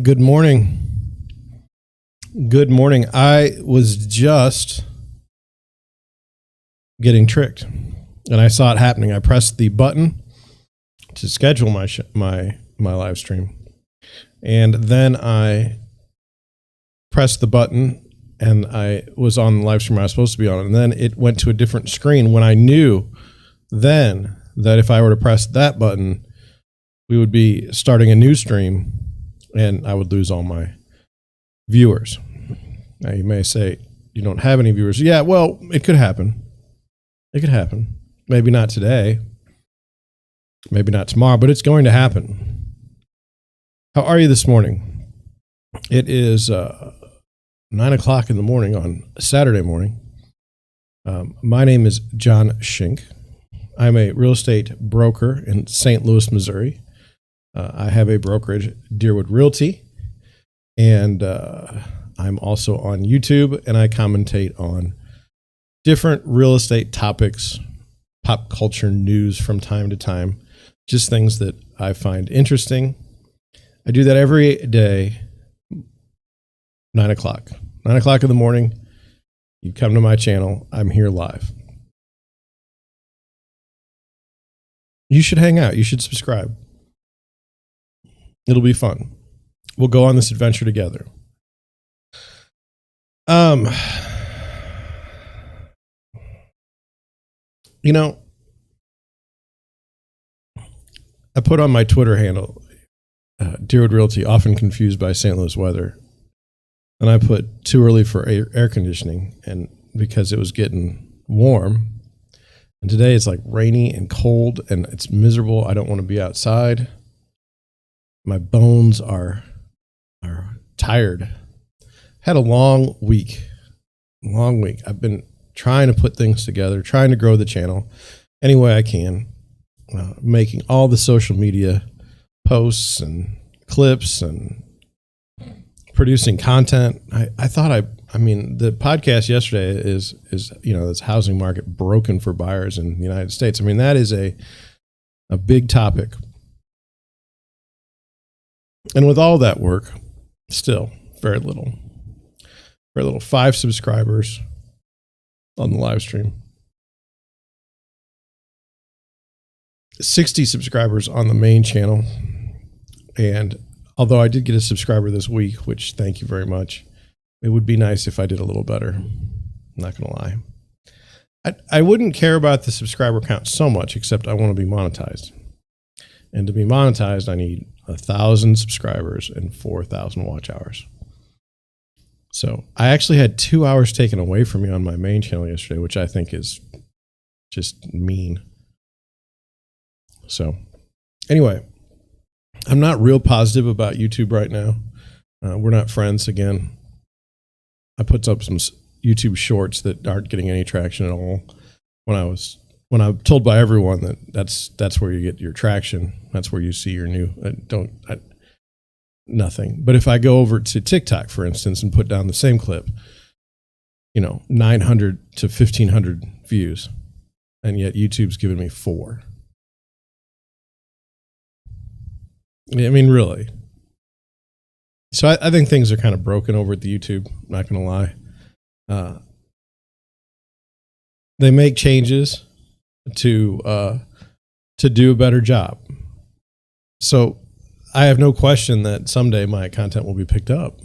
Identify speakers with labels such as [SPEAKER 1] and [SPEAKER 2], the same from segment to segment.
[SPEAKER 1] Good morning. Good morning. I was just getting tricked, and I saw it happening. I pressed the button to schedule my live stream, and then I pressed the button, and I was on the live stream I was supposed to be on, and then it went to a different screen when I knew then that if I were to press that button, we would be starting a new stream, and I would lose all my viewers. Now, you may say, you don't have any viewers. Yeah, well, it could happen. It could happen. Maybe not today. Maybe not tomorrow, but it's going to happen. How are you this morning? It is 9 o'clock in the morning on Saturday morning. My name is John Schink. I'm a real estate broker in St. Louis, Missouri. I have a brokerage, Deerwood Realty, and I'm also on YouTube, and I commentate on different real estate topics, pop culture news from time to time, just things that I find interesting. I do that every day, 9 o'clock. 9 o'clock in the morning, you come to my channel, I'm here live. You should hang out. You should subscribe. It'll be fun. We'll go on this adventure together. You know, I put on my Twitter handle, Deerwood Realty, often confused by St. Louis weather. And I put too early for air conditioning, and because it was getting warm. And today it's like rainy and cold and it's miserable. I don't want to be outside. My bones are tired. Had a long week. I've been trying to put things together, trying to grow the channel any way I can, making all the social media posts and clips and producing content. I thought I mean, the podcast yesterday is, this housing market broken for buyers in the United States. I mean, that is a big topic. And with all that work, still very little. 5 subscribers on the live stream. 60 subscribers on the main channel. And although I did get a subscriber this week, which thank you very much, it would be nice if I did a little better. I'm not going to lie. I wouldn't care about the subscriber count so much, except I want to be monetized. And to be monetized, I need 1,000 subscribers and 4,000 watch hours. So I actually had 2 hours taken away from me on my main channel yesterday, which I think is just mean. So anyway, I'm not real positive about YouTube right now. We're not friends again. I put up some YouTube shorts that aren't getting any traction at all. When I'm told by everyone that that's where you get your traction, that's where you see your new, nothing. But if I go over to TikTok, for instance, and put down the same clip, 900 to 1,500 views, and yet YouTube's giving me 4. I mean, really. So I think things are kind of broken over at the YouTube, not going to lie. They make changes to do a better job. So I have no question that someday my content will be picked up.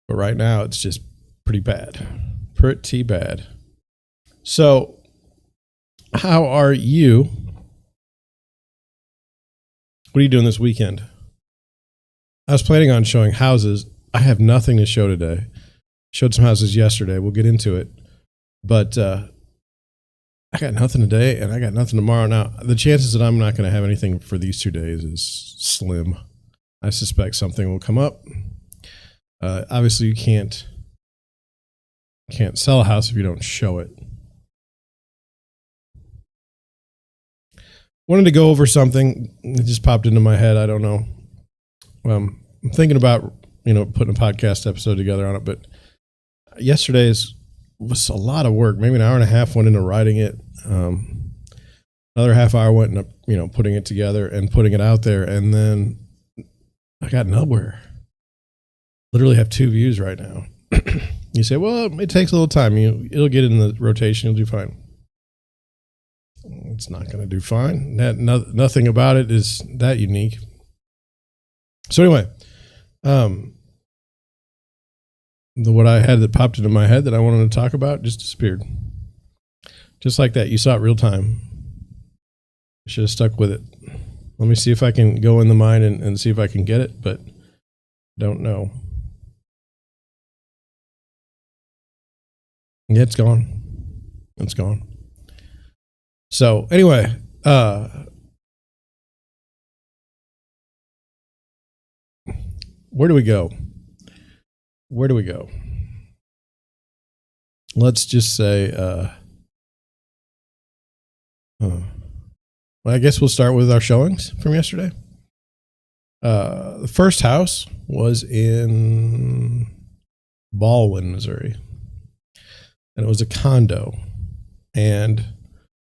[SPEAKER 1] But right now it's just pretty bad. Pretty bad. So how are you? What are you doing this weekend? I was planning on showing houses. I have nothing to show today. Showed some houses yesterday. We'll get into it. But I got nothing today, and I got nothing tomorrow. Now, the chances that I'm not going to have anything for these 2 days is slim. I suspect something will come up. Obviously, you can't sell a house if you don't show it. Wanted to go over something. It just popped into my head. I don't know. I'm thinking about, putting a podcast episode together on it, but yesterday's was a lot of work. Maybe an hour and a half went into writing it. Another half hour went into, putting it together and putting it out there. And then I got nowhere. Literally have 2 views right now. You say, well, it takes a little time. It'll get in the rotation. You'll do fine. It's not going to do fine. Nothing about it is that unique. So anyway, what I had that popped into my head that I wanted to talk about just disappeared. Just like that. You saw it real time. I should have stuck with it. Let me see if I can go in the mind and see if I can get it, but don't know. Yeah, it's gone. It's gone. So anyway, where do we go? Where do we go? Let's just say, well, I guess we'll start with our showings from yesterday. The first house was in Baldwin, Missouri, and it was a condo. And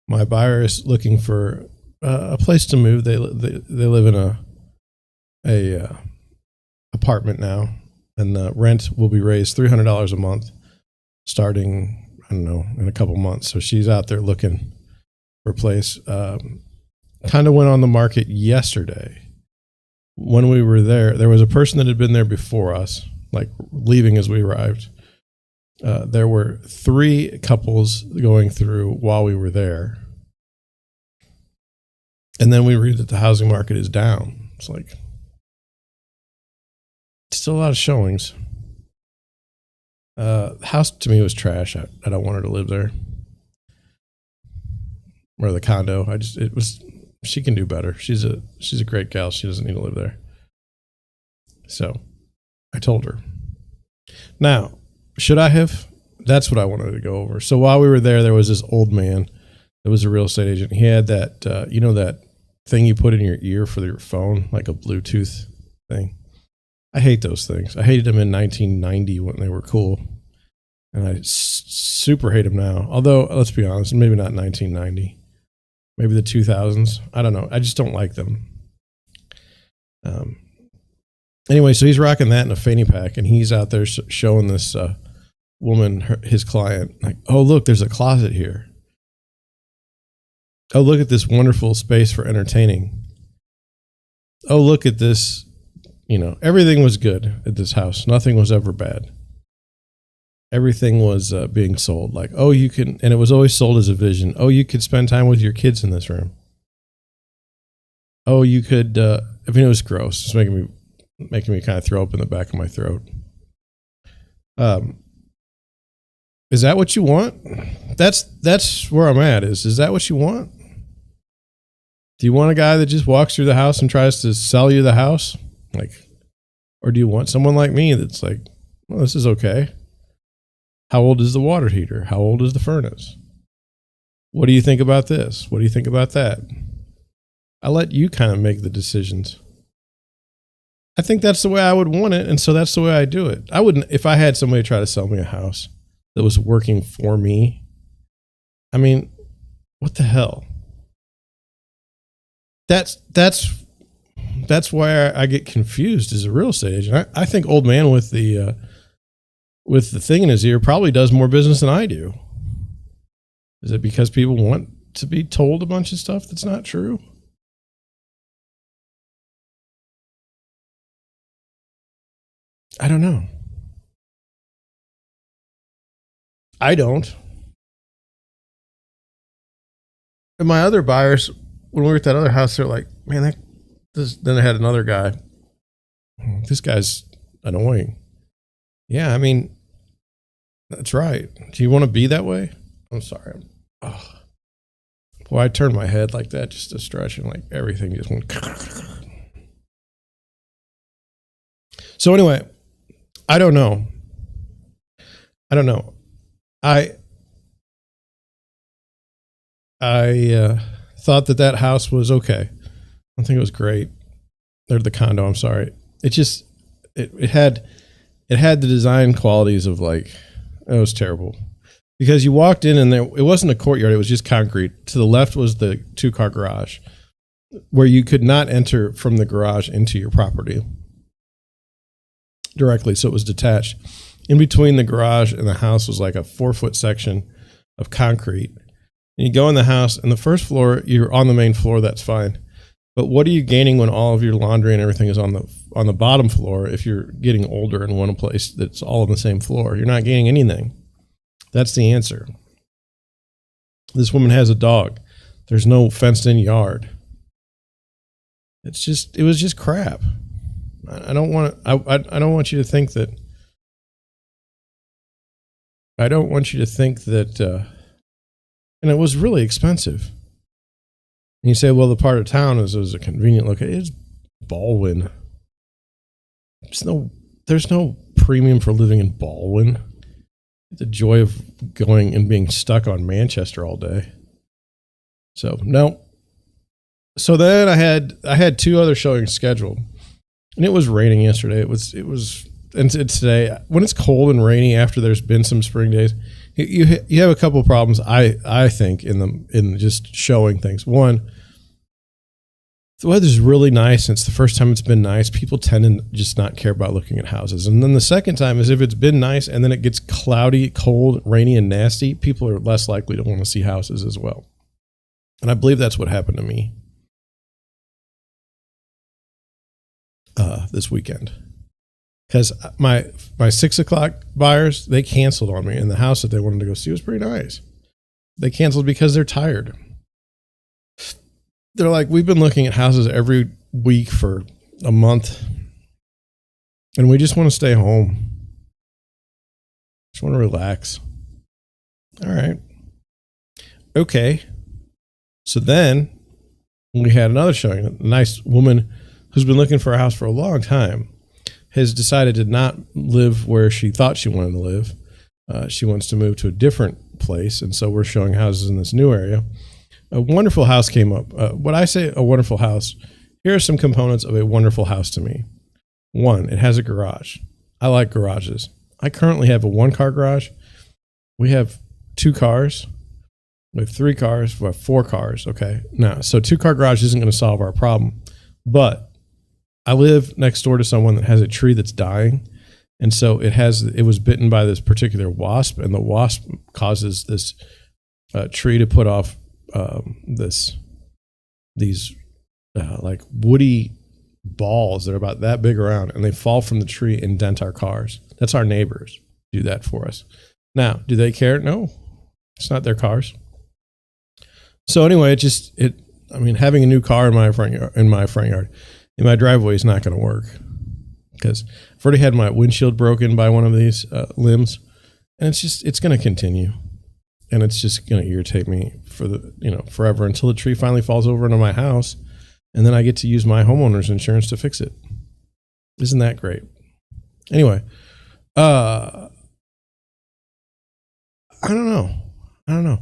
[SPEAKER 1] my buyer is looking for a place to move. They live in a apartment now, and the rent will be raised $300 a month, starting, I don't know, in a couple months. So she's out there looking for a place. Kind of went on the market yesterday. When we were there was a person that had been there before us, like leaving as we arrived. There were 3 couples going through while we were there. And then we read that the housing market is down. It's like, still a lot of showings. The house to me was trash. I don't want her to live there. Or the condo. She can do better. She's a great gal. She doesn't need to live there. So I told her. Now, should I have? That's what I wanted to go over. So while we were there was this old man that was a real estate agent. He had that, that thing you put in your ear for your phone, like a Bluetooth thing. I hate those things. I hated them in 1990 when they were cool. And I super hate them now. Although, let's be honest, maybe not 1990. Maybe the 2000s. I don't know. I just don't like them. Anyway, so he's rocking that in a fanny pack, and he's out there showing this woman, his client, like, oh, look, there's a closet here. Oh, look at this wonderful space for entertaining. Oh, look at this. Everything was good at this house. Nothing was ever bad. Everything was being sold. Like, oh, you can, and it was always sold as a vision. Oh, you could spend time with your kids in this room. Oh, you could, it was gross. It's making me kind of throw up in the back of my throat. Is that what you want? That's where I'm at is that what you want? Do you want a guy that just walks through the house and tries to sell you the house? Or do you want someone like me that's like, well, this is okay. How old is the water heater? How old is the furnace? What do you think about this? What do you think about that? I let you kind of make the decisions. I think that's the way I would want it, and so that's the way I do it. I wouldn't, if I had somebody try to sell me a house that was working for me. I mean, what the hell? That's why I get confused as a real estate agent. I think old man with the thing in his ear probably does more business than I do. Is it because people want to be told a bunch of stuff that's not true? I don't know. I don't. And my other buyers, when we were at that other house, they're like, man, then I had another guy. This guy's annoying. Yeah, I mean, that's right. Do you want to be that way? I'm sorry. Boy, I turned my head like that just to stretch, and like everything just went. So anyway, I don't know. I thought that house was okay. I don't think it was great. Or the condo, I'm sorry. It had the design qualities of like, it was terrible. Because you walked in and it wasn't a courtyard, it was just concrete. To the left was the 2-car garage where you could not enter from the garage into your property. directly, so it was detached. In between the garage and the house was like a 4-foot section of concrete. And you go in the house, and the first floor, you're on the main floor, that's fine. But what are you gaining when all of your laundry and everything is on the bottom floor if you're getting older and want a place that's all on the same floor? You're not gaining anything. That's the answer. This woman has a dog. There's no fenced-in yard. It was just crap. I don't want you to think that. I don't want you to think that. And it was really expensive. And you say, well, the part of town is a convenient location. It's Baldwin. There's no premium for living in Baldwin. The joy of going and being stuck on Manchester all day. So no. So then I had 2 other showings scheduled, and it was raining yesterday. It was, and it's today. When it's cold and rainy after there's been some spring days, you have a couple of problems. I think in just showing things. One, the weather's really nice, and it's the first time it's been nice. People tend to just not care about looking at houses. And then the second time is if it's been nice and then it gets cloudy, cold, rainy, and nasty, people are less likely to want to see houses as well. And I believe that's what happened to me this weekend. Because my 6 o'clock buyers, they canceled on me, and the house that they wanted to go see was pretty nice. They canceled because they're tired. They're like, we've been looking at houses every week for a month, and we just want to stay home. Just want to relax. All right. Okay. So then we had another showing. A nice woman who's been looking for a house for a long time has decided to not live where she thought she wanted to live. She wants to move to a different place, and so we're showing houses in this new area. A wonderful house came up. When I say a wonderful house, here are some components of a wonderful house to me. One, it has a garage. I like garages. I currently have a 1-car garage. We have 2 cars. We have 3 cars. We have 4 cars. Okay. Now, so 2-car garage isn't going to solve our problem, but I live next door to someone that has a tree that's dying. And so it was bitten by this particular wasp, and the wasp causes this tree to put off these like woody balls that are about that big around, and they fall from the tree and dent our cars. That's our neighbors do that for us. Now, do they care? No, it's not their cars. So anyway, having a new car in my front yard, in my driveway is not going to work, because I've already had my windshield broken by one of these limbs, and it's going to continue. And it's just going to irritate me forever until the tree finally falls over into my house, and then I get to use my homeowner's insurance to fix it. Isn't that great? Anyway, I don't know.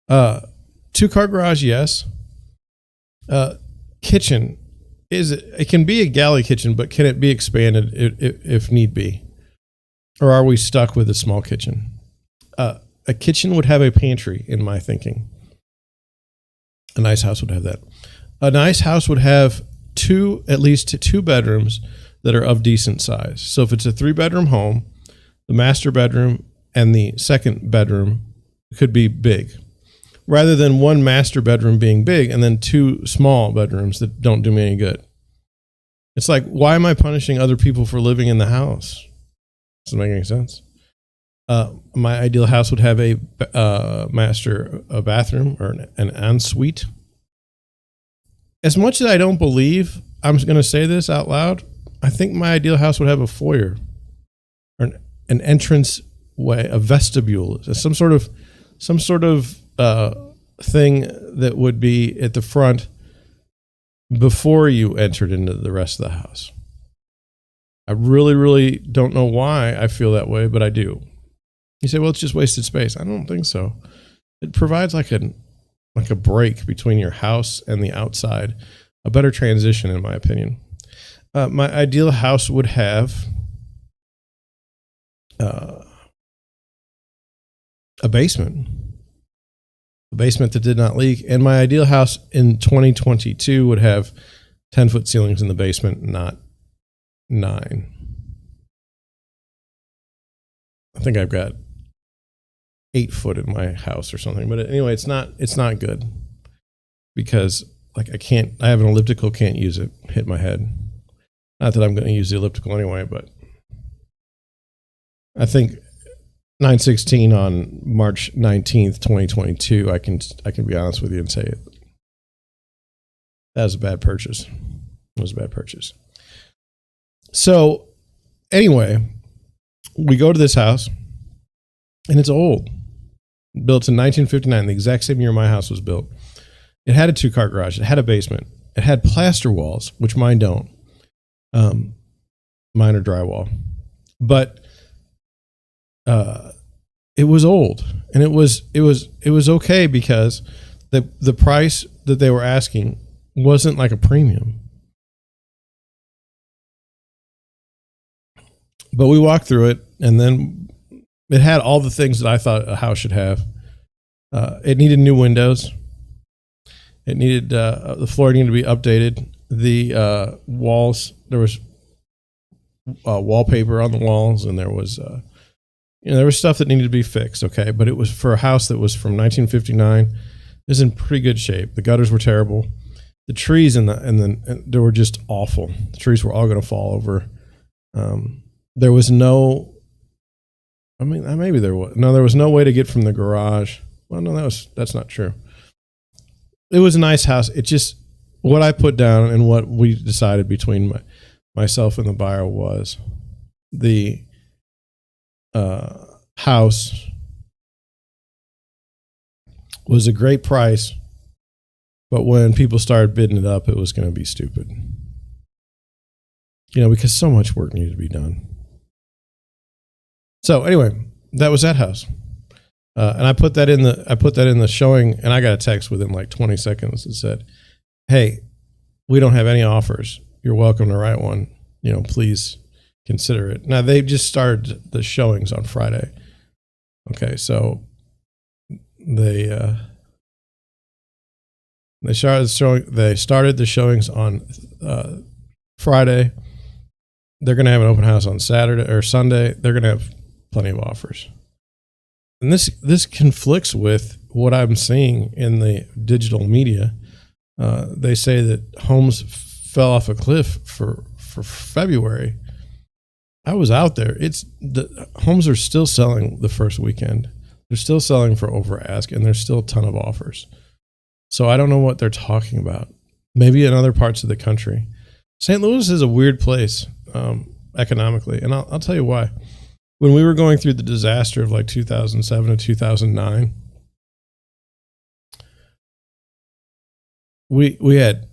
[SPEAKER 1] 2-car garage, yes. Kitchen, it can be a galley kitchen, but can it be expanded if need be? Or are we stuck with a small kitchen? A kitchen would have a pantry, in my thinking. A nice house would have that. A nice house would have at least two bedrooms that are of decent size. So if it's a 3-bedroom home, the master bedroom and the second bedroom could be big, rather than one master bedroom being big and then 2 small bedrooms that don't do me any good. It's like, why am I punishing other people for living in the house? Doesn't make any sense. My ideal house would have a bathroom or an ensuite. As much as I don't believe I'm going to say this out loud, I think my ideal house would have a foyer or an entrance way, a vestibule, some sort of thing that would be at the front before you entered into the rest of the house. I really, really don't know why I feel that way, but I do. You say, well, it's just wasted space. I don't think so. It provides like a break between your house and the outside, a better transition, in my opinion. My ideal house would have a basement that did not leak. And my ideal house in 2022 would have 10-foot ceilings in the basement, not 9. I think I've got 8 foot in my house or something. But anyway, it's not good because like I have an elliptical, can't use it, hit my head. Not that I'm going to use the elliptical anyway, but I think 9/16 on March 19th, 2022, I can be honest with you and say it. That was a bad purchase. It was a bad purchase. So anyway, we go to this house and it's old. Built in 1959, the exact same year my house was built. It had a 2-car garage. It had a basement. It had plaster walls, which mine don't. Mine are drywall. But it was old, and it was okay because the price that they were asking wasn't like a premium. But we walked through it, and then it had all the things that I thought a house should have. It needed new windows. It needed the floor needed to be updated. The walls, there was wallpaper on the walls, and there was there was stuff that needed to be fixed. Okay, but it was for a house that was from 1959. It was in pretty good shape. The gutters were terrible. The trees and they were just awful. The trees were all going to fall over. There was no. I mean, maybe there was. No, there was no way to get from the garage. Well, no, that's not true. It was a nice house. It just, what I put down and what we decided between myself and the buyer was the house was a great price, but when people started bidding it up, it was going to be stupid. Because so much work needed to be done. So anyway, that was that house. And I put that in the showing, and I got a text within like 20 seconds that said, "Hey, we don't have any offers. You're welcome to write one. Please consider it." Now they just started the showings on Friday. Okay, so they started the showings on Friday. They're going to have an open house on Saturday or Sunday. They're going to have plenty of offers. And this conflicts with what I'm seeing in the digital media. They say that homes fell off a cliff for February. I was out there. The homes are still selling the first weekend. They're still selling for over ask, and there's still a ton of offers. So I don't know what they're talking about. Maybe in other parts of the country. St. Louis is a weird place economically, and I'll tell you why. When we were going through the disaster of like 2007 to 2009, we had,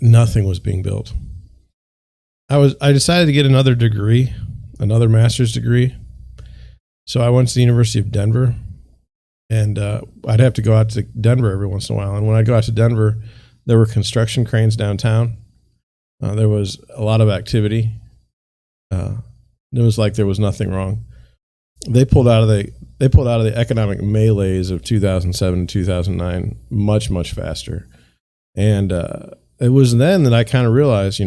[SPEAKER 1] nothing was being built. I decided to get another degree, another master's degree. So I went to the University of Denver, and I'd have to go out to Denver every once in a while. And when I go out to Denver, there were construction cranes downtown. There was a lot of activity. It was like there was nothing wrong. They pulled out of the economic melees of 2007 and 2009 much, much faster. And it was then that I kind of realized,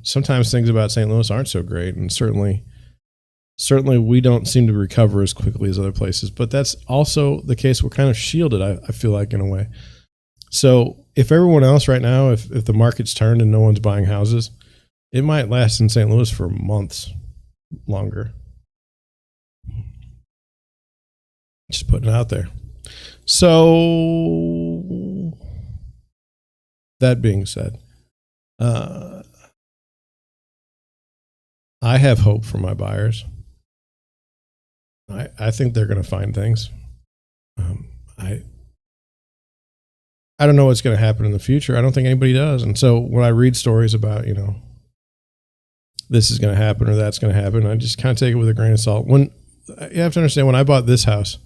[SPEAKER 1] sometimes things about St. Louis aren't so great, and certainly we don't seem to recover as quickly as other places. But that's also the case. We're kind of shielded, I feel like, in a way. So if everyone else right now, if the market's turned and no one's buying houses, it might last in St. Louis for months longer. Just putting it out there. So that being said, I have hope for my buyers. I think they're going to find things. I don't know what's going to happen in the future. I don't think anybody does. And so when I read stories about, this is going to happen or that's going to happen, I just kind of take it with a grain of salt. When you have to understand, when I bought this house,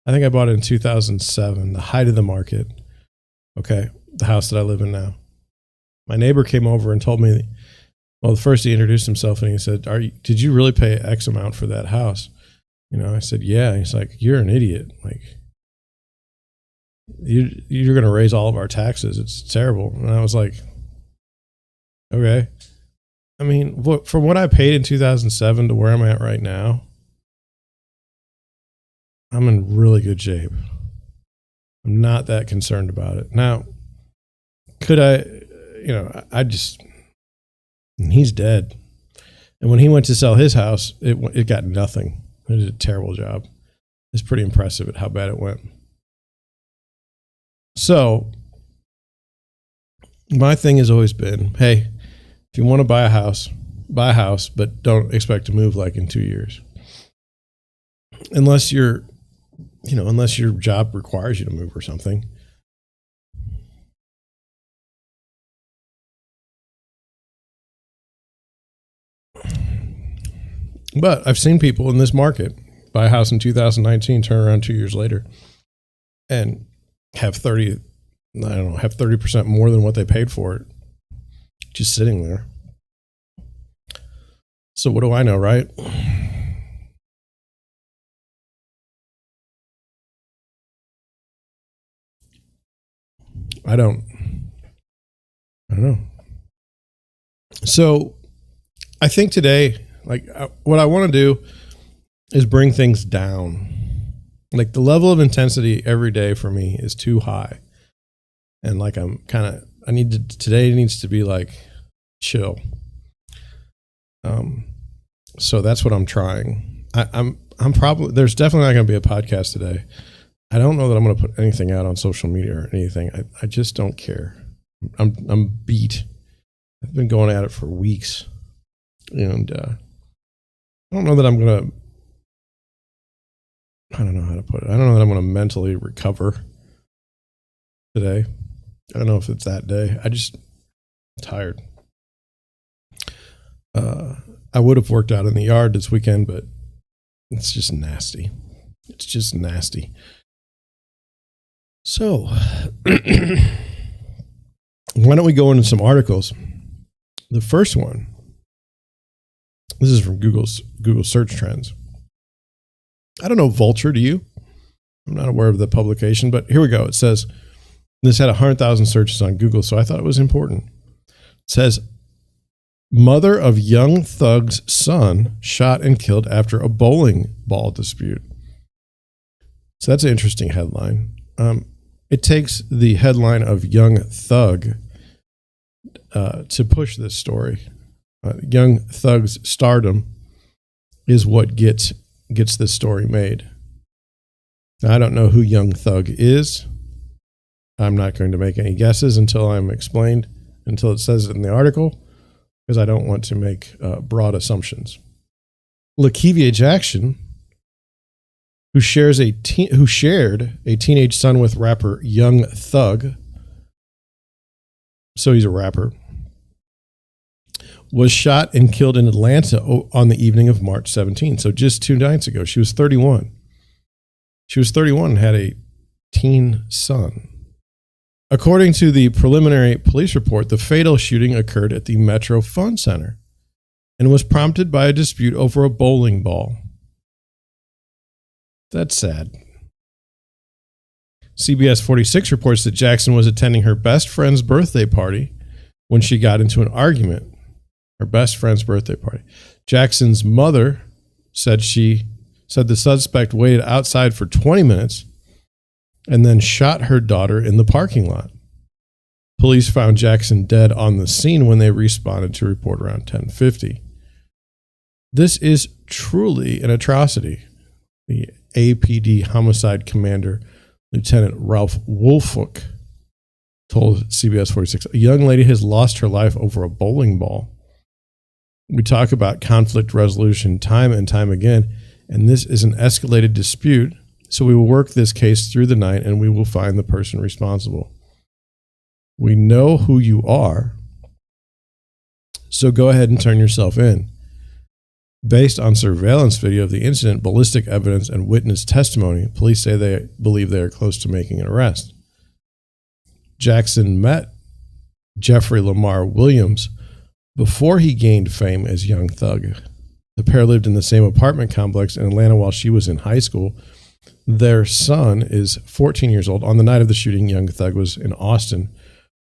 [SPEAKER 1] I think I bought it in 2007, the height of the market. Okay. The house that I live in now. My neighbor came over and told me, well, first he introduced himself and he said, did you really pay X amount for that house? I said, yeah. He's like, you're an idiot. Like, you're going to raise all of our taxes. It's terrible. And I was like, okay. I mean, from what I paid in 2007 to where I'm at right now, I'm in really good shape. I'm not that concerned about it. Now, could I, he's dead. And when he went to sell his house, it got nothing. It did a terrible job. It's pretty impressive at how bad it went. So my thing has always been, hey, if you want to buy a house, but don't expect to move like in 2 years. Unless your job requires you to move or something. But I've seen people in this market buy a house in 2019, turn around 2 years later and have 30% more than what they paid for it, just sitting there. So what do I know, right? I don't know. So I think today, what I want to do is bring things down. Like the level of intensity every day for me is too high. And today needs to be like chill. So that's what I'm trying. I'm probably, there's definitely not going to be a podcast today. I don't know that I'm going to put anything out on social media or anything. I just don't care. I'm beat. I've been going at it for weeks, and I don't know that I'm going to. I don't know how to put it. I don't know that I'm going to mentally recover today. I don't know if it's that day. I'm tired. I would have worked out in the yard this weekend, but it's just nasty. It's just nasty. So, why don't we go into some articles? The first one, this is from Google search trends. I don't know Vulture, do you? I'm not aware of the publication, but here we go. It says, this had 100,000 searches on Google, so I thought it was important. It says, mother of young thug's son shot and killed after a bowling ball dispute. So that's an interesting headline. It takes the headline of young thug to push this story. Young thug's stardom is what gets this story made. Now, I don't know who young thug is. I'm not going to make any guesses until it says it in the article, because I don't want to make broad assumptions. Lakeivia Jackson, who shared a teenage son with rapper Young Thug, so he's a rapper, was shot and killed in Atlanta on the evening of March 17. So just 2 nights ago. She was 31. She was 31 and had a teen son. According to the preliminary police report, the fatal shooting occurred at the Metro Fun Center and was prompted by a dispute over a bowling ball. That's sad. CBS 46 reports that Jackson was attending her best friend's birthday party when she got into an argument. Her best friend's birthday party. Jackson's mother said the suspect waited outside for 20 minutes and then shot her daughter in the parking lot. Police found Jackson dead on the scene when they responded to report around 10:50. This is truly an atrocity. The APD homicide commander, Lieutenant Ralph Woolfolk, told CBS 46, a young lady has lost her life over a bowling ball. We talk about conflict resolution time and time again, and this is an escalated dispute, so we will work this case through the night and we will find the person responsible. We know who you are, so go ahead and turn yourself in. Based on surveillance video of the incident, ballistic evidence, and witness testimony, police say they believe they are close to making an arrest. Jackson met Jeffrey Lamar Williams before he gained fame as Young Thug. The pair lived in the same apartment complex in Atlanta while she was in high school. Their son is 14 years old. On the night of the shooting, Young Thug was in Austin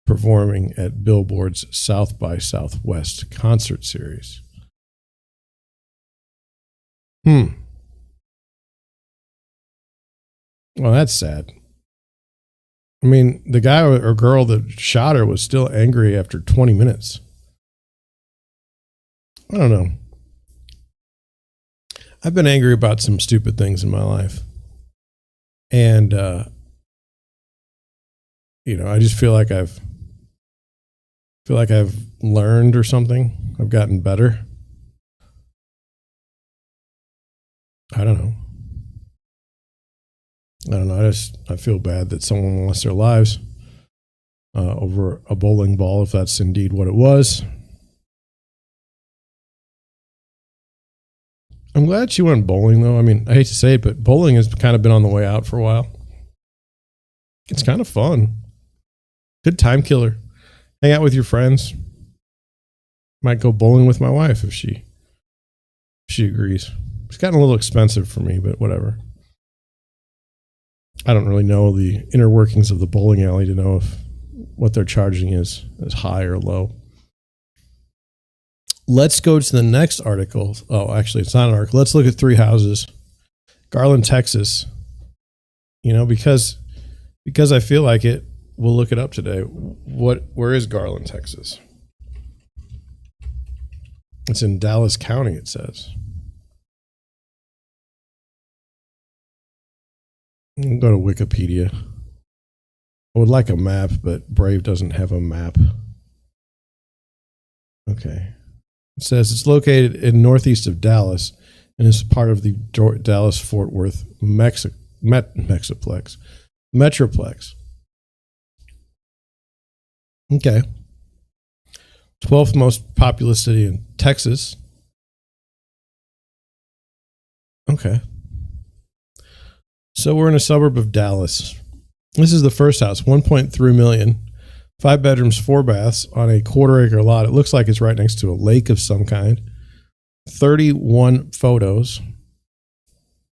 [SPEAKER 1] performing at Billboard's South by Southwest concert series. Well, that's sad. I mean, the guy or girl that shot her was still angry after 20 minutes. I don't know. I've been angry about some stupid things in my life. And, I just feel like I've learned or something. I've gotten better. I don't know. I feel bad that someone lost their lives over a bowling ball, if that's indeed what it was. I'm glad she went bowling, though. I mean, I hate to say it, but bowling has kind of been on the way out for a while. It's kind of fun. Good time killer. Hang out with your friends. Might go bowling with my wife if she agrees. It's gotten a little expensive for me, but whatever. I don't really know the inner workings of the bowling alley to know if what they're charging is high or low. Let's go to the next article. Oh, actually, it's not an article. Let's look at 3 houses. Garland, Texas. Because I feel like it, we'll look it up today. Where is Garland, Texas? It's in Dallas County, it says. I'll go to Wikipedia. I would like a map, but Brave doesn't have a map. Okay. It says it's located in northeast of Dallas and is part of the Dallas-Fort Worth Metroplex. Okay. 12th most populous city in Texas. Okay. So we're in a suburb of Dallas. This is the first house, 1.3 million, 5 bedrooms, 4 baths on a 1/4-acre lot. It looks like it's right next to a lake of some kind. 31 photos,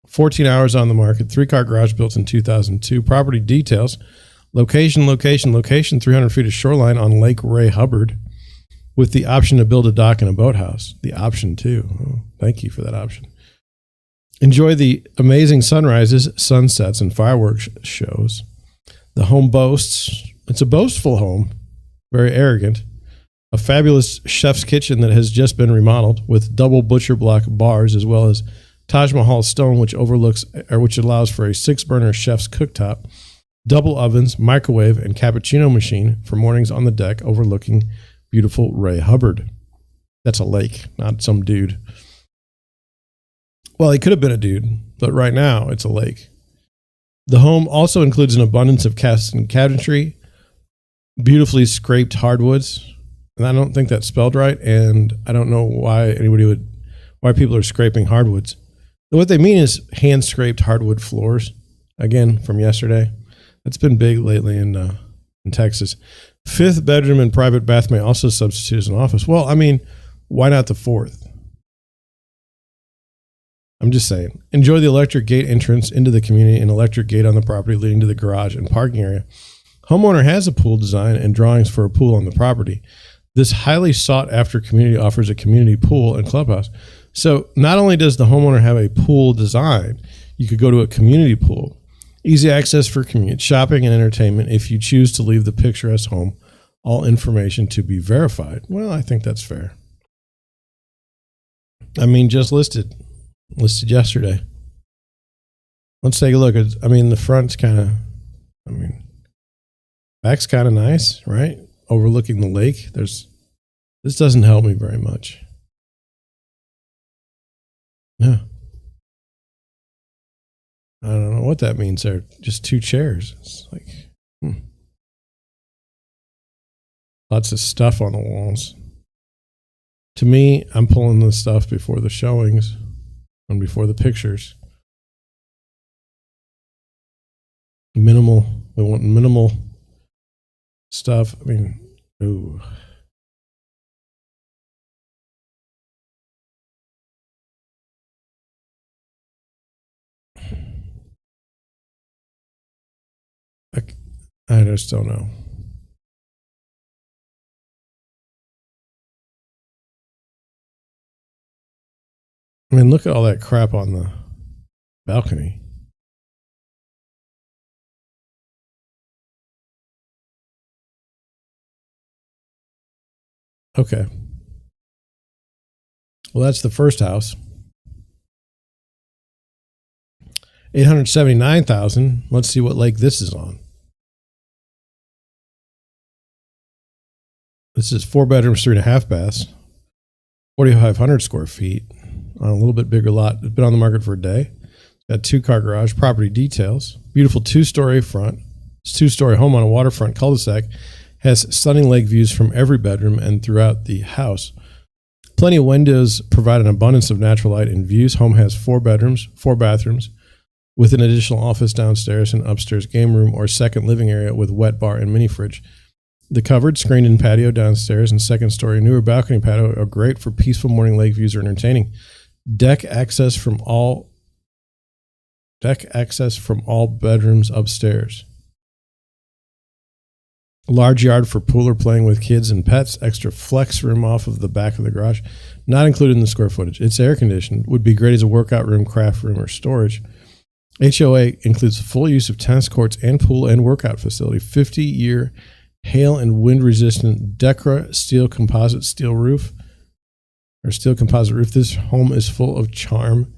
[SPEAKER 1] 14 hours on the market, 3-car garage built in 2002. Property details: location, 300 feet of shoreline on Lake Ray Hubbard, with the option to build a dock and a boathouse. The option too. Oh, thank you for that option. Enjoy the amazing sunrises, sunsets, and fireworks shows. The home boasts, it's a boastful home, very arrogant, a fabulous chef's kitchen that has just been remodeled with double butcher block bars, as well as Taj Mahal stone, which allows for a 6-burner chef's cooktop, double ovens, microwave, and cappuccino machine for mornings on the deck overlooking beautiful Ray Hubbard. That's a lake, not some dude. Well, he could have been a dude, but right now it's a lake. The home also includes an abundance of cast and cabinetry, beautifully scraped hardwoods, and I don't think that's spelled right, and I don't know why people are scraping hardwoods. What they mean is hand-scraped hardwood floors, again, from yesterday. That's been big lately in Texas. 5th bedroom and private bath may also substitute as an office. Well, I mean, why not the 4th? I'm just saying. Enjoy the electric gate entrance into the community and electric gate on the property leading to the garage and parking area. Homeowner has a pool design and drawings for a pool on the property. This highly sought-after community offers a community pool and clubhouse. So not only does the homeowner have a pool design, you could go to a community pool. Easy access for commute, shopping, and entertainment if you choose to leave the picturesque home. All information to be verified. Well, I think that's fair. I mean, just listed yesterday. Let's take a look. The front's kind of, back's kind of nice, right? Overlooking the lake. This doesn't help me very much. Yeah. I don't know what that means there. Just 2 chairs. It's like, lots of stuff on the walls. To me, I'm pulling the stuff before the showings and before the pictures. Minimal. We want minimal stuff. Ooh. I just don't know. I mean, look at all that crap on the balcony. Okay. Well, that's the first house. 879,000. Let's see what lake this is on. This is 4 bedrooms, 3.5 baths, 4,500 square feet on a little bit bigger lot. It's been on the market for a day. Got 2-car garage, property details, beautiful 2-story front. It's 2-story home on a waterfront cul-de-sac. Has stunning lake views from every bedroom and throughout the house. Plenty of windows provide an abundance of natural light and views. Home has 4 bedrooms, 4 bathrooms, with an additional office downstairs and upstairs game room or second living area with wet bar and mini fridge. The covered, screened-in patio downstairs and second-story newer balcony patio are great for peaceful morning lake views or entertaining. Deck access from all bedrooms upstairs. A large yard for pool or playing with kids and pets. Extra flex room off of the back of the garage. Not included in the square footage. It's air conditioned. Would be great as a workout room, craft room, or storage. HOA includes full use of tennis courts and pool and workout facility. 50-year hail and wind resistant Decra steel composite roof. This home is full of charm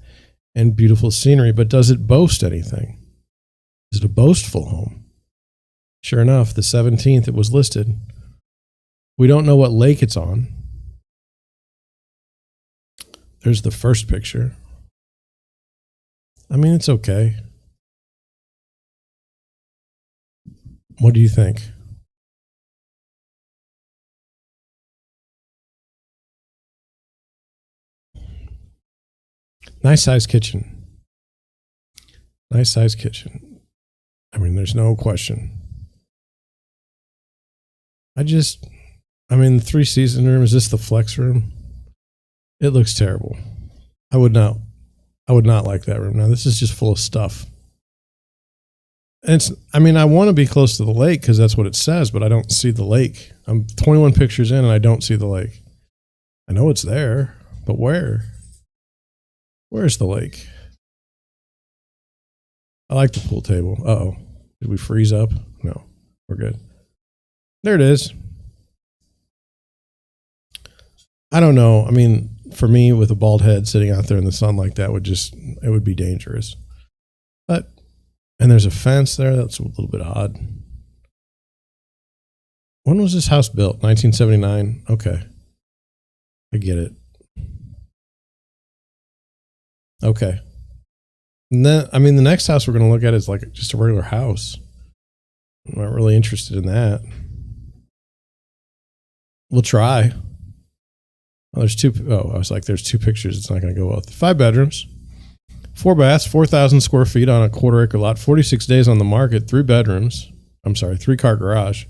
[SPEAKER 1] and beautiful scenery, but does it boast anything? Is it a boastful home? Sure enough, the 17th it was listed. We don't know what lake it's on. There's the first picture. I mean, it's okay. What do you think? Nice size kitchen. Nice size kitchen. I mean, there's no question. The 3-season room, is this the flex room? It looks terrible. I would not like that room. Now, this is just full of stuff. And I want to be close to the lake because that's what it says, but I don't see the lake. I'm 21 pictures in and I don't see the lake. I know it's there, but where? Where's the lake? I like the pool table. Uh-oh. Did we freeze up? No, we're good. There it is. I don't know. I mean, for me, with a bald head sitting out there in the sun like that it would be dangerous. And there's a fence there. That's a little bit odd. When was this house built? 1979. Okay. I get it. Okay. And then, the next house we're going to look at is like just a regular house. I'm not really interested in that. We'll try. Oh, there's 2. Oh, I was like, there's 2 pictures. It's not going to go well. 5 bedrooms, 4 baths, 4,000 square feet on a 1/4 acre lot, 46 days on the market, 3 bedrooms. 3-car garage,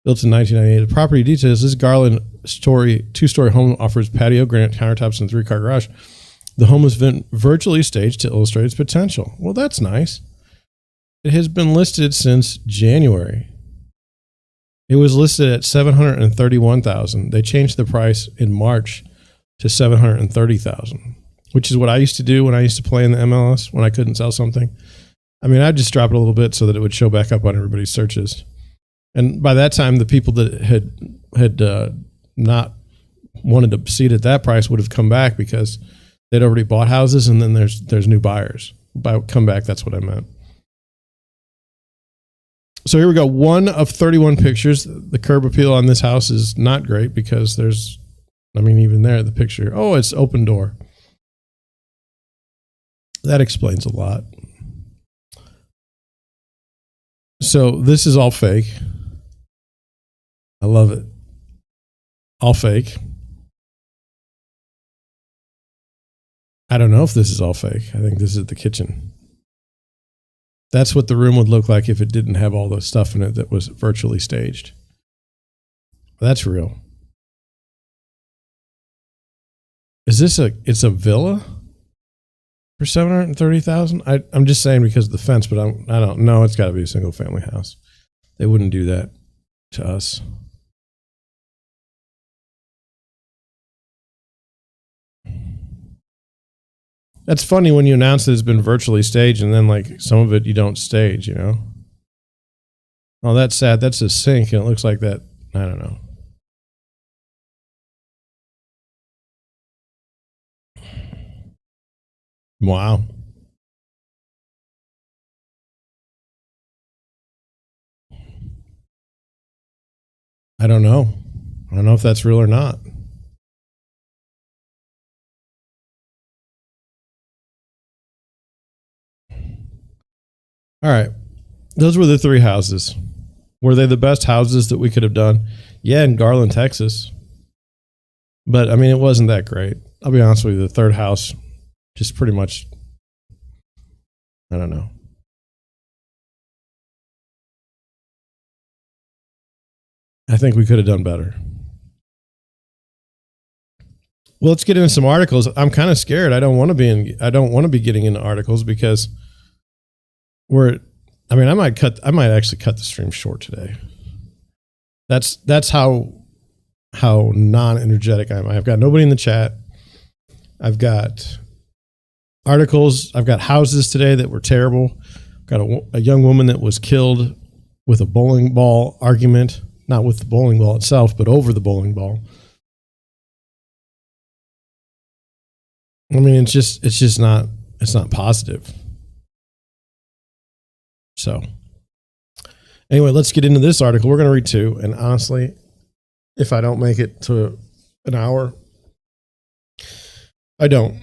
[SPEAKER 1] built in 1998. The property details: this Garland 2-story home offers patio, granite countertops, and 3-car garage. The home has been virtually staged to illustrate its potential. Well, that's nice. It has been listed since January. It was listed at $731,000. They changed the price in March to $730,000, which is what I used to do when I used to play in the MLS when I couldn't sell something. I'd just drop it a little bit so that it would show back up on everybody's searches. And by that time, the people that had not wanted to see it at that price would have come back because they'd already bought houses, and then there's new buyers. By come back, that's what I meant. So here we go. 1 of 31 pictures. The curb appeal on this house is not great because there's, even there, the picture. Oh, it's open door. That explains a lot. So this is all fake. I love it. All fake. I don't know if this is all fake. I think this is the kitchen. That's what the room would look like if it didn't have all the stuff in it that was virtually staged. That's real. Is this it's a villa for $730,000? I'm just saying because of the fence, but I don't know. It's got to be a single family house. They wouldn't do that to us. That's funny when you announce that it's been virtually staged and then like some of it you don't stage, you know? Oh, that's sad. That's a sink and it looks like that. I don't know. Wow. I don't know. I don't know if that's real or not. All right. Those were the 3 houses. Were they the best houses that we could have done? Yeah, in Garland, Texas. But I mean, it wasn't that great. I'll be honest with you. The 3rd house, just pretty much, I don't know. I think we could have done better. Well, let's get into some articles. I'm kind of scared. I don't want to be getting into articles because I might actually cut the stream short today. That's how non-energetic I am. I've got nobody in the chat. I've got articles. I've got houses today that were terrible. I've got a young woman that was killed with a bowling ball argument, not with the bowling ball itself, but over the bowling ball. I mean, it's not positive. So anyway, let's get into this article. We're going to read 2. And honestly, if I don't make it to an hour, I don't.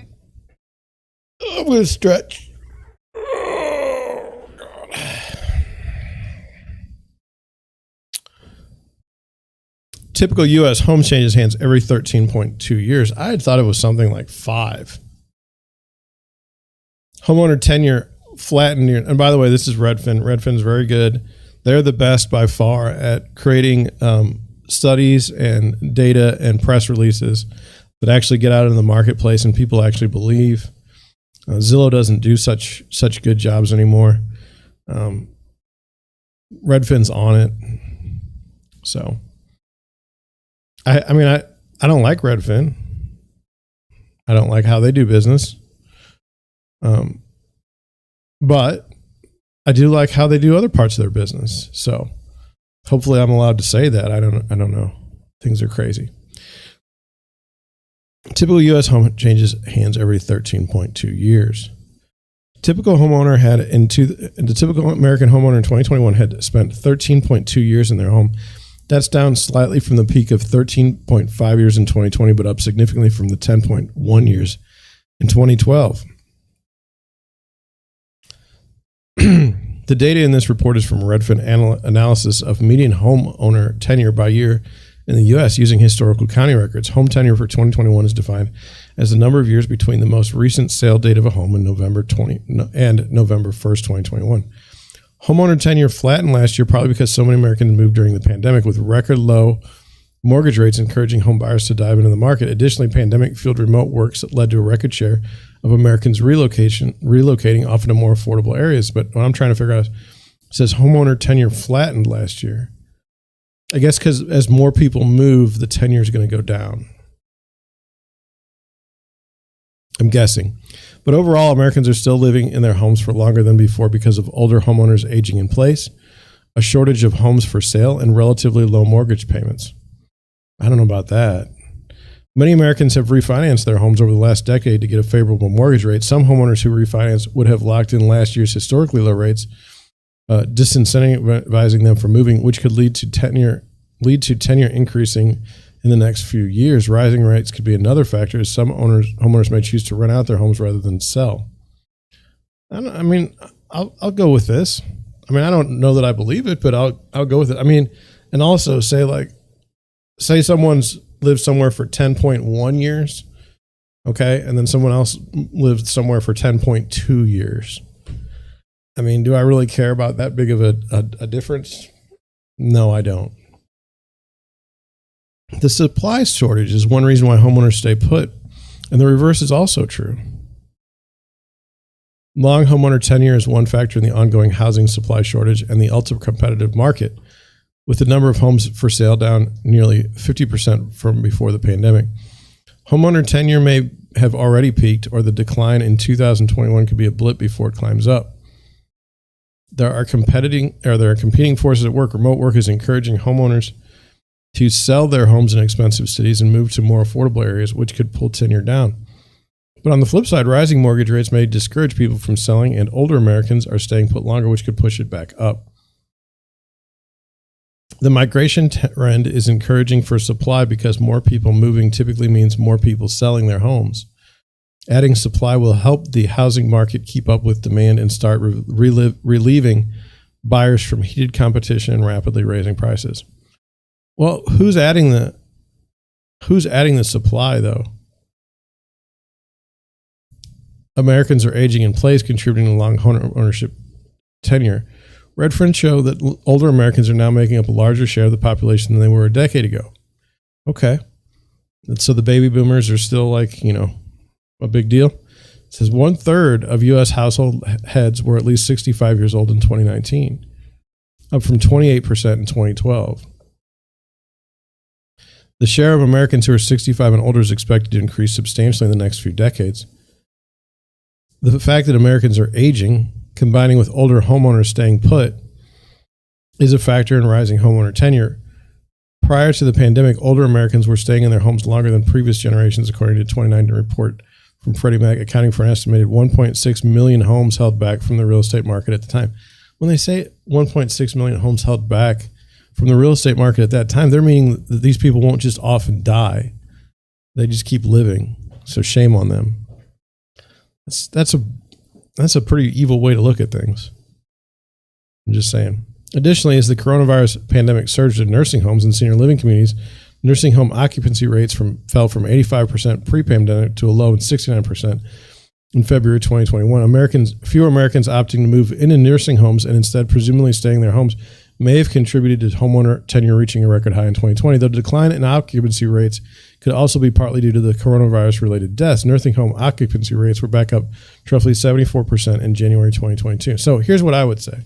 [SPEAKER 1] I'm going to stretch. Oh, God. Typical U.S. home changes hands every 13.2 years. I had thought it was something like 5. Homeowner tenure flattened. And by the way, this is Redfin. Redfin's very good. They're the best by far at creating studies and data and press releases that actually get out in the marketplace and people actually believe. Zillow doesn't do such good jobs anymore. Redfin's on it. So I don't like Redfin. I don't like how they do business. But I do like how they do other parts of their business. So hopefully I'm allowed to say that. I don't know. Things are crazy. Typical U.S. home changes hands every 13.2 years. Typical homeowner had the typical American homeowner in 2021 had spent 13.2 years in their home. That's down slightly from the peak of 13.5 years in 2020, but up significantly from the 10.1 years in 2012. The data in this report is from Redfin analysis of median homeowner tenure by year in the U.S. using historical county records. Home tenure for 2021 is defined as the number of years between the most recent sale date of a home in November 1st, 2021. Homeowner tenure flattened last year, probably because so many Americans moved during the pandemic, with record low mortgage rates encouraging home buyers to dive into the market. Additionally, pandemic-fueled remote works that led to a record share of Americans relocating often to more affordable areas. But what I'm trying to figure out is, it says homeowner tenure flattened last year. I guess because as more people move, the tenure is going to go down. I'm guessing. But overall, Americans are still living in their homes for longer than before because of older homeowners aging in place, a shortage of homes for sale, and relatively low mortgage payments. I don't know about that. Many Americans have refinanced their homes over the last decade to get a favorable mortgage rate. Some homeowners who refinance would have locked in last year's historically low rates, disincentivizing them from moving, which could lead to tenure increasing in the next few years. Rising rates could be another factor, as some homeowners may choose to rent out their homes rather than sell. I'll go with this. I mean, I don't know that I believe it, but I'll go with it. I mean, and also say someone's lived somewhere for 10.1 years, okay, and then someone else lived somewhere for 10.2 years. I mean, do I really care about that big of a difference? No, I don't. The supply shortage is one reason why homeowners stay put, and the reverse is also true. Long homeowner tenure is one factor in the ongoing housing supply shortage and the ultra-competitive market, with the number of homes for sale down nearly 50% from before the pandemic. Homeowner tenure may have already peaked, or the decline in 2021 could be a blip before it climbs up. There are competing forces at work. Remote work is encouraging homeowners to sell their homes in expensive cities and move to more affordable areas, which could pull tenure down. But on the flip side, rising mortgage rates may discourage people from selling, and older Americans are staying put longer, which could push it back up. The migration trend is encouraging for supply because more people moving typically means more people selling their homes. Adding supply will help the housing market keep up with demand and start relieving buyers from heated competition and rapidly raising prices. Well, who's adding the supply, though? Americans are aging in place, contributing to long ownership tenure. Redfin show that older Americans are now making up a larger share of the population than they were a decade ago. Okay. So the baby boomers are still like, a big deal. It says 1/3 of U.S. household heads were at least 65 years old in 2019, up from 28% in 2012. The share of Americans who are 65 and older is expected to increase substantially in the next few decades. The fact that Americans are aging, combining with older homeowners staying put, is a factor in rising homeowner tenure. Prior to the pandemic, older Americans were staying in their homes longer than previous generations, according to a 2019 report from Freddie Mac, accounting for an estimated 1.6 million homes held back from the real estate market at the time. When they say 1.6 million homes held back from the real estate market at that time, they're meaning that these people won't just often die. They just keep living. So shame on them. That's a pretty evil way to look at things. I'm just saying. Additionally, as the coronavirus pandemic surged in nursing homes and senior living communities, nursing home occupancy rates fell from 85% pre-pandemic to a low of 69% in February 2021. Fewer Americans opting to move into nursing homes and instead presumably staying in their homes may have contributed to homeowner tenure reaching a record high in 2020. The decline in occupancy rates could also be partly due to the coronavirus-related deaths. Nursing home occupancy rates were back up to roughly 74% in January 2022. So here's what I would say.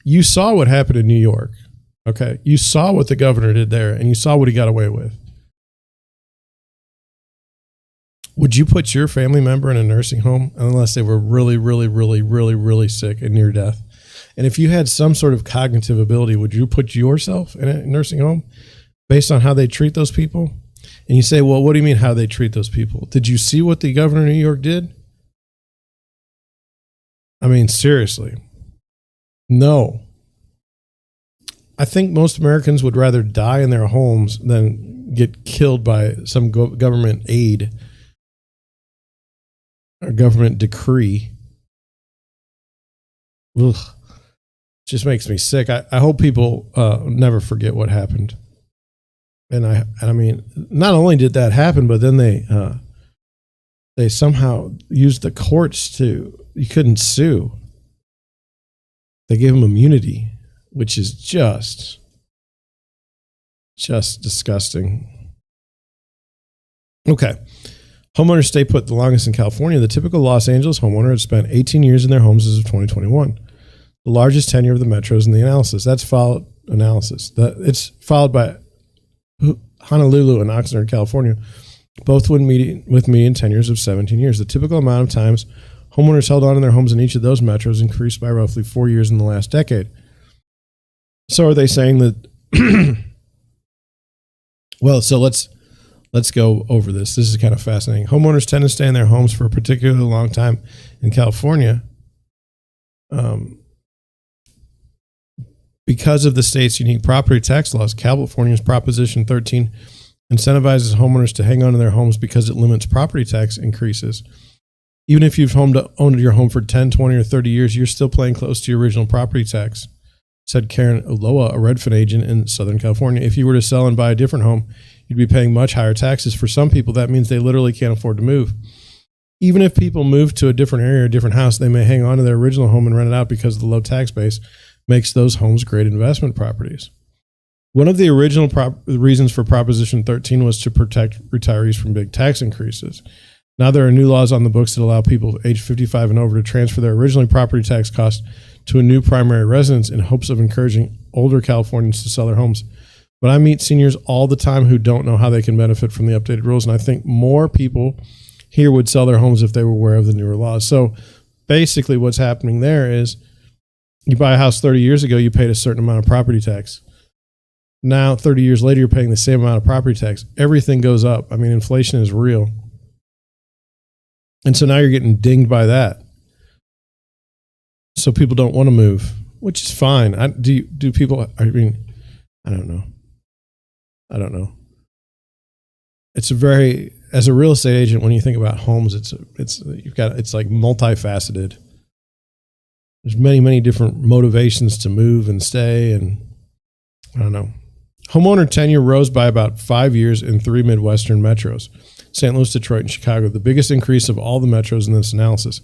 [SPEAKER 1] You saw what happened in New York, okay? You saw what the governor did there, and you saw what he got away with. Would you put your family member in a nursing home unless they were really, really, really, really, really sick and near death? And if you had some sort of cognitive ability, would you put yourself in a nursing home based on how they treat those people? And you say, well, what do you mean how they treat those people? Did you see what the governor of New York did? I mean, seriously. No. I think most Americans would rather die in their homes than get killed by some government aid or government decree. Ugh. Just makes me sick. I hope people never forget what happened. And I mean, not only did that happen, but then they somehow used the courts you couldn't sue. They gave them immunity, which is just disgusting. Okay. Homeowners stay put the longest in California. The typical Los Angeles homeowner had spent 18 years in their homes as of 2021. The largest tenure of the metros in the analysis. It's followed by Honolulu and Oxnard, California, both with median tenures of 17 years. The typical amount of times homeowners held on in their homes in each of those metros increased by roughly 4 years in the last decade. So are they saying that? Well, so let's go over this. This is kind of fascinating. Homeowners tend to stay in their homes for a particularly long time in California. Because of the state's unique property tax laws. California's Proposition 13 incentivizes homeowners to hang on to their homes because it limits property tax increases. Even if you've owned your home for 10, 20, or 30 years, you're still paying close to your original property tax, said Karen Uloa, a Redfin agent in Southern California. If you were to sell and buy a different home, you'd be paying much higher taxes. For some people, that means they literally can't afford to move. Even if people move to a different area or a different house, they may hang on to their original home and rent it out because of the low tax base makes those homes great investment properties. One of the original reasons for Proposition 13 was to protect retirees from big tax increases. Now there are new laws on the books that allow people age 55 and over to transfer their originally property tax costs to a new primary residence in hopes of encouraging older Californians to sell their homes. But I meet seniors all the time who don't know how they can benefit from the updated rules, and I think more people here would sell their homes if they were aware of the newer laws. So basically what's happening there is you buy a house 30 years ago, you paid a certain amount of property tax. Now, 30 years later, you're paying the same amount of property tax. Everything goes up. I mean, inflation is real. And so now you're getting dinged by that. So people don't want to move, which is fine. Do people, I mean, I don't know. It's as a real estate agent, when you think about homes, it's like multifaceted. There's many, many different motivations to move and stay. And I don't know. Homeowner tenure rose by about 5 years in 3 Midwestern metros, St. Louis, Detroit, and Chicago, the biggest increase of all the metros in this analysis.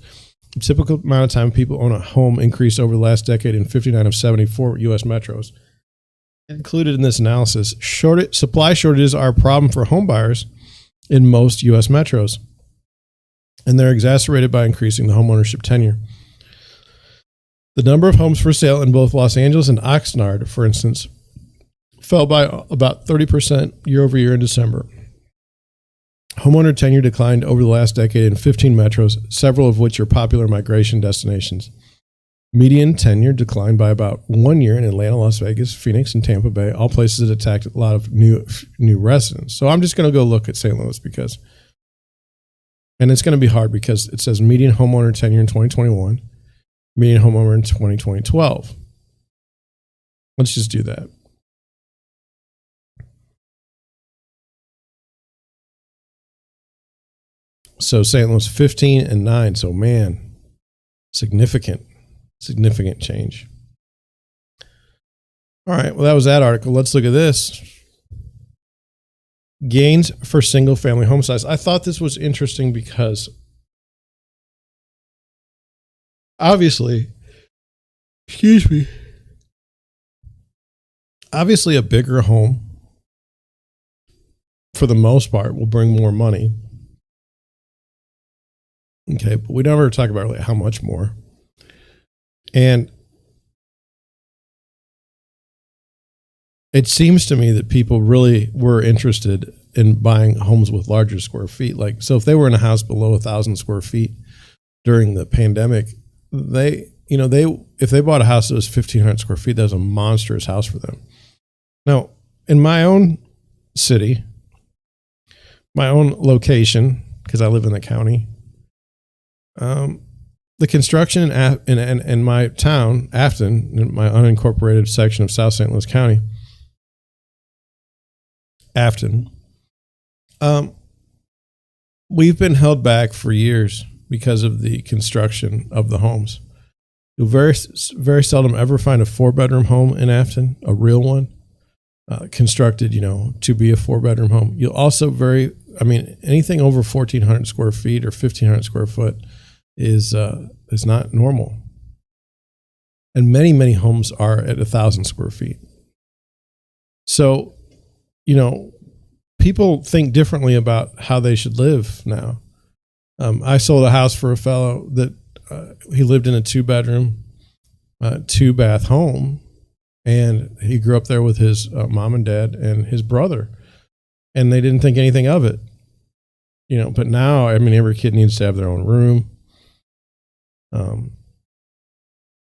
[SPEAKER 1] The typical amount of time people own a home increased over the last decade in 59 of 74 U.S. metros. Included in this analysis, supply shortages are a problem for home buyers in most U.S. metros, and they're exacerbated by increasing the homeownership tenure. The number of homes for sale in both Los Angeles and Oxnard, for instance, fell by about 30% year over year in December. Homeowner tenure declined over the last decade in 15 metros, several of which are popular migration destinations. Median tenure declined by about 1 year in Atlanta, Las Vegas, Phoenix, and Tampa Bay, all places that attract a lot of new residents. So I'm just going to go look at St. Louis and it's going to be hard because it says median homeowner tenure in 2021, median homeowner in 2012. Let's just do that. So St. Louis 15 and 9. So man, significant change. All right. Well, that was that article. Let's look at this. Gains for single family home size. I thought this was interesting because obviously a bigger home for the most part will bring more money. Okay, but we never talk about really how much more. And it seems to me that people really were interested in buying homes with larger square feet. Like, so if they were in a house below 1,000 square feet during the pandemic, if they bought a house that was 1,500 square feet, that was a monstrous house for them. Now, in my own city, my own location, because I live in the county, the construction in my town, Afton, in my unincorporated section of South St. Louis County, Afton, we've been held back for years because of the construction of the homes. You'll very, very seldom ever find a 4-bedroom home in Afton, a real one, constructed, to be a 4-bedroom home. You'll also anything over 1,400 square feet or 1,500 square foot is not normal. And many, many homes are at 1,000 square feet. So, people think differently about how they should live now. I sold a house for a fellow that he lived in a 2-bedroom, 2-bath home, and he grew up there with his mom and dad and his brother, and they didn't think anything of it. But now, every kid needs to have their own room.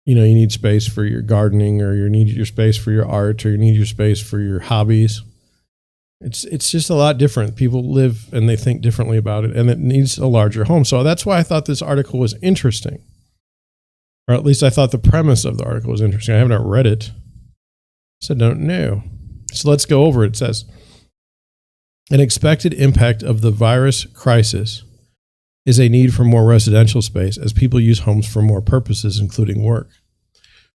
[SPEAKER 1] You need space for your gardening, or you need your space for your art, or you need your space for your hobbies. It's just a lot different. People live and they think differently about it, and it needs a larger home. So that's why I thought this article was interesting, or at least I thought the premise of the article was interesting. I haven't read it, so I don't know. So let's go over it. It says, an expected impact of the virus crisis is a need for more residential space as people use homes for more purposes, including work.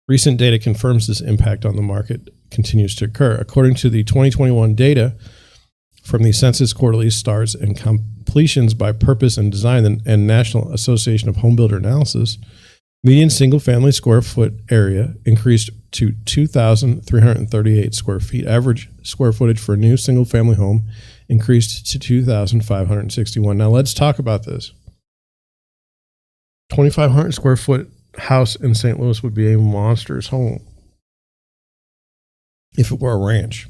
[SPEAKER 1] Recent data confirms this impact on the market continues to occur. According to the 2021 data from the Census Quarterly Starts and Completions by Purpose and Design and National Association of Home Builder Analysis, median single-family square foot area increased to 2,338 square feet. Average square footage for a new single-family home increased to 2,561. Now let's talk about this. 2,500 square foot house in St. Louis would be a monstrous home if it were a ranch.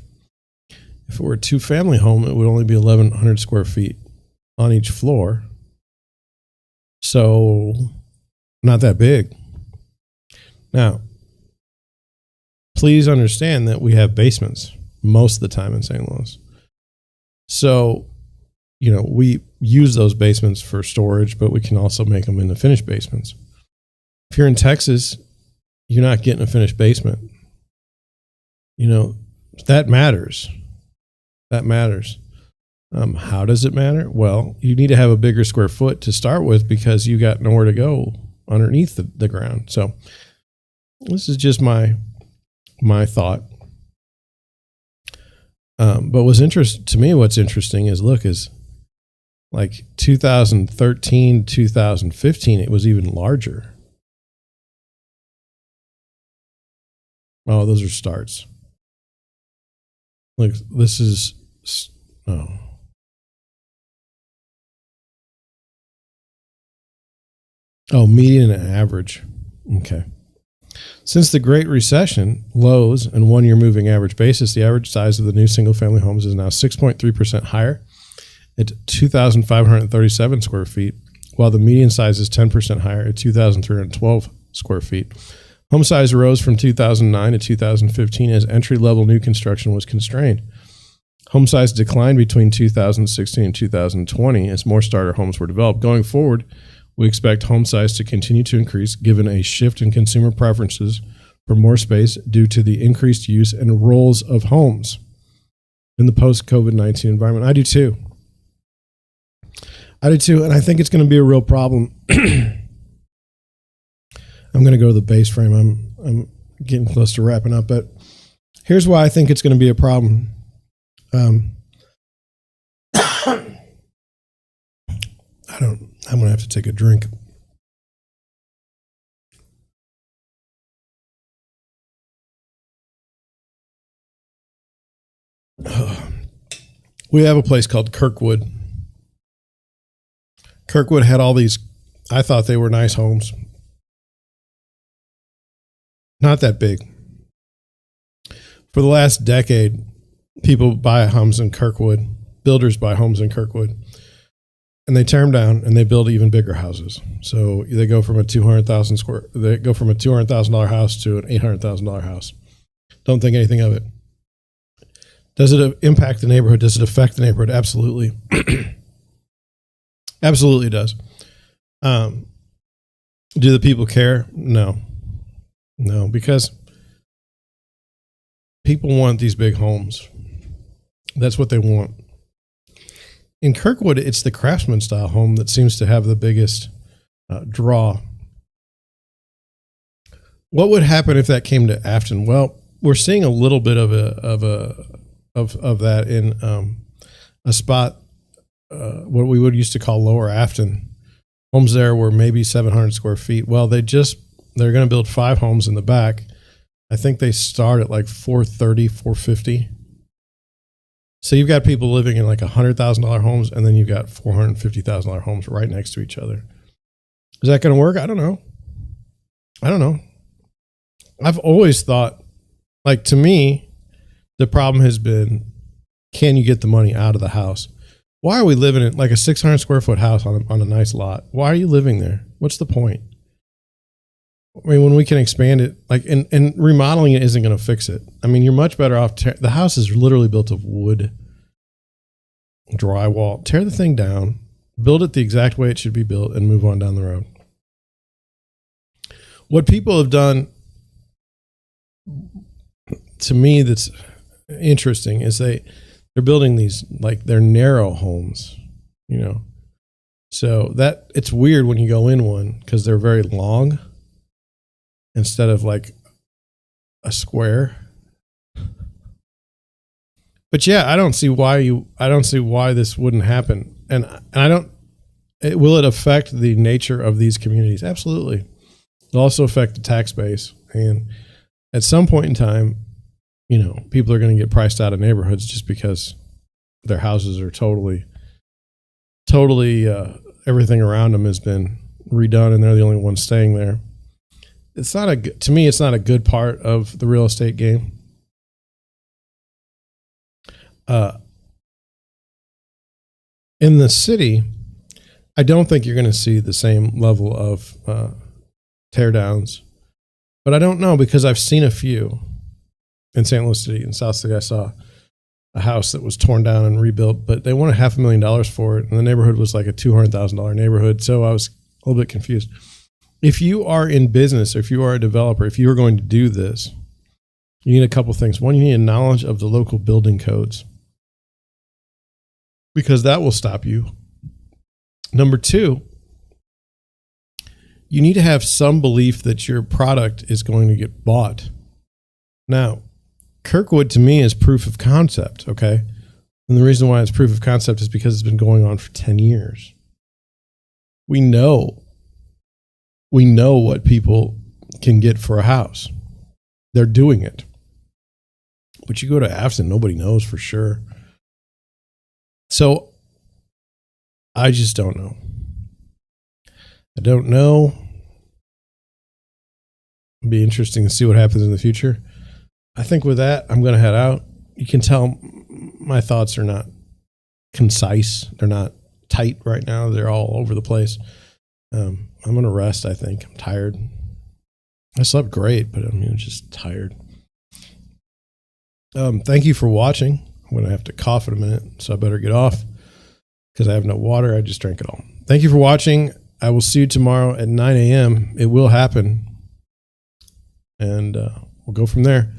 [SPEAKER 1] If it were a 2-family home, it would only be 1,100 square feet on each floor. So not that big. Now, please understand that we have basements most of the time in St. Louis. So, we use those basements for storage, but we can also make them into finished basements. If you're in Texas, you're not getting a finished basement. That matters. That matters. How does it matter? Well, you need to have a bigger square foot to start with because you got nowhere to go underneath the ground. So this is just my thought. But what's interesting is like 2013, 2015, it was even larger. Oh, those are starts. Like this is, median and average. Okay. Since the Great Recession lows and 1 year moving average basis, the average size of the new single family homes is now 6.3% higher at 2,537 square feet, while the median size is 10% higher at 2,312 square feet. Home size rose from 2009 to 2015 as entry-level new construction was constrained. Home size declined between 2016 and 2020 as more starter homes were developed. Going forward, we expect home size to continue to increase given a shift in consumer preferences for more space due to the increased use and roles of homes in the post-COVID-19 environment. I do too. And I think it's going to be a real problem. I'm going to go to the base frame. I'm getting close to wrapping up, but here's why I think it's going to be a problem. I'm going to have to take a drink. We have a place called Kirkwood. Kirkwood had all these, I thought they were nice homes. Not that big. For the last decade, people buy homes in Kirkwood. Builders buy homes in Kirkwood. And they tear them down and they build even bigger houses. So they go from a $200,000 house to an $800,000 house. Don't think anything of it. Does it impact the neighborhood? Does it affect the neighborhood? Absolutely. Absolutely does. Do the people care? No, because people want these big homes. That's what they want. In Kirkwood, it's the craftsman style home that seems to have the biggest draw. What would happen if that came to Afton? Well, we're seeing a little bit of that in a spot, what we would used to call Lower Afton. Homes there were maybe 700 square feet. Well, they're going to build 5 homes in the back. I think they start at like 430, 450. So you've got people living in like $100,000 homes, and then you've got $450,000 homes right next to each other. Is that going to work? I don't know. I've always thought, like, to me, the problem has been, can you get the money out of the house? Why are we living in like a 600 square foot house on a nice lot? Why are you living there? What's the point? I mean, when we can expand it, like, and remodeling it isn't going to fix it. I mean, you're much better off. The house is literally built of wood, drywall. Tear the thing down, build it the exact way it should be built, and move on down the road. What people have done, to me, that's interesting is they're building these, like, they're narrow homes, So that it's weird when you go in one because they're very long instead of like a square. But yeah, I don't see why this wouldn't happen. And will it affect the nature of these communities? Absolutely. It'll also affect the tax base. And at some point in time, people are going to get priced out of neighborhoods just because their houses are totally, everything around them has been redone and they're the only ones staying there. To me, it's not a good part of the real estate game. In the city, I don't think you're going to see the same level of teardowns, but I don't know because I've seen a few in St. Louis City. In South City, I saw a house that was torn down and rebuilt, but they wanted $500,000 for it, and the neighborhood was like a $200,000 neighborhood. So I was a little bit confused. If you are in business, or if you are a developer, if you are going to do this, you need a couple things. One, you need a knowledge of the local building codes, because that will stop you. Number two, you need to have some belief that your product is going to get bought. Now, Kirkwood to me is proof of concept, okay? And the reason why it's proof of concept is because it's been going on for 10 years. We know what people can get for a house. They're doing it. But you go to Afton, nobody knows for sure. So I just don't know. I don't know. It'll be interesting to see what happens in the future. I think with that, I'm going to head out. You can tell my thoughts are not concise. They're not tight right now. They're all over the place. I'm going to rest, I think. I'm tired. I slept great, but I'm just tired. Thank you for watching. I'm going to have to cough in a minute, so I better get off because I have no water. I just drank it all. Thank you for watching. I will see you tomorrow at 9 a.m. It will happen, and we'll go from there.